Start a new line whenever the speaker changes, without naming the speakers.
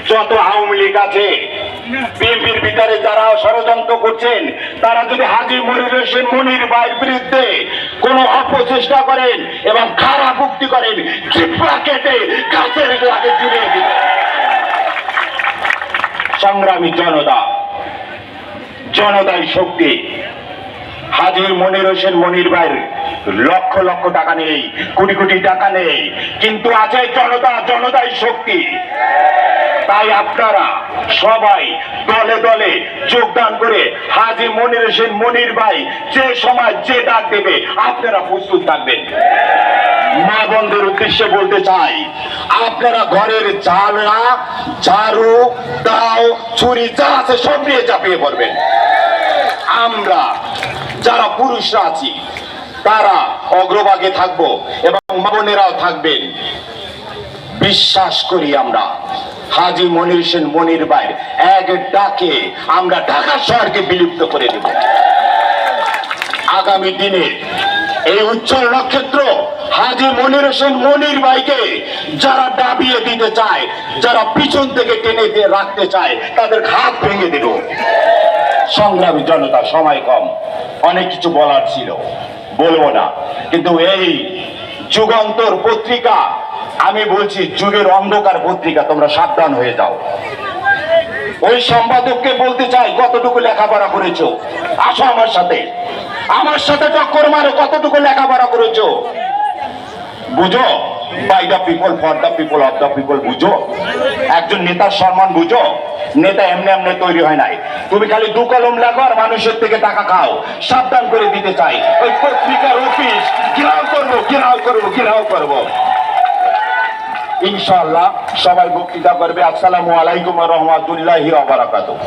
যত আওয়ামী লীগ আছে, বিএনপির ভিতরে যারা ষড়যন্ত্র করছেন, তারা যদি হাজী মনির হোসেন মনির ভাইয়ের বিরুদ্ধে কোনো অপচেষ্টা করেন এবং খারাপ উক্তি করেন, চিপড়া কেটে গাছের লাগে জুড়ে দিবেন। সংগ্রামী জনতা, জনতাই শক্তি। হাজী মনির হোসেন মনির ভাইয়ের লক্ষ লক্ষ টাকা নেই, কোটি কোটি টাকা নেই, কিন্তু আছে জনতা, জনতাই শক্তি। তাই আপনারা সবাই দলে দলে যোগদান করে হাজী মনির হোসেন মনির ভাই যে সময় যে ডাক দেবে আপনারা প্রস্তুত থাকবেন। মা বোনদের উদ্দেশ্যে বলতে চাই, আপনারা ঘরের জানলা, ঝাড়ু, দাও, ছুরি যা আছে সব নিয়ে চাপিয়ে পড়বেন। আমরা যারা পুরুষরা আছি তারা অগ্রভাগে থাকবো এবং মা বোনেরাও থাকবেন। বিশ্বাস করি আমরা হাজী মনির হোসেন মনির ভাইয়ের এক ডাকে আমরা ঢাকা শহরকে বিলুপ্ত করে দেব। আগামী দিনে এই উজ্জ্বল নক্ষত্র হাজী মনির হোসেন মনির ভাইকে যারা দাবিয়ে দিতে চায়, যারা পিছন থেকে টেনে দিয়ে রাখতে চায়, তাদের হাত ভেঙে দেব। সংগ্রামী জনতা, সময় কম, অনেক কিছু বলার ছিল, বলবো না, কিন্তু এই যুগান্তর পত্রিকা, আমি বলছি যুগের অন্ধকার পত্রিকা, তোমরা সাবধান হয়ে যাও। ওই সম্পাদককে বলতে চাই, কতটুকু লেখাপড়া করেছো? আসো আমার সাথে টক্কর মারো, কতটুকু লেখাপড়া করেছো বুঝো। By the people, for the people, of the people বুঝো। একজন নেতার সম্মান বুঝো। নেতা এমনি এমনি তৈরি হয় নাই। তুমি খালি দু কলম লেখো আর মানুষের থেকে টাকা খাও। সাবধান করে দিতে চাই, ওই পত্রিকার অফিস ঘেরাও করবো। ইনশাআল্লাহ সবাই বক্তৃতা করবে। আসসালামু আলাইকুম ওয়া রাহমাতুল্লাহি ওয়া বারাকাতুহু।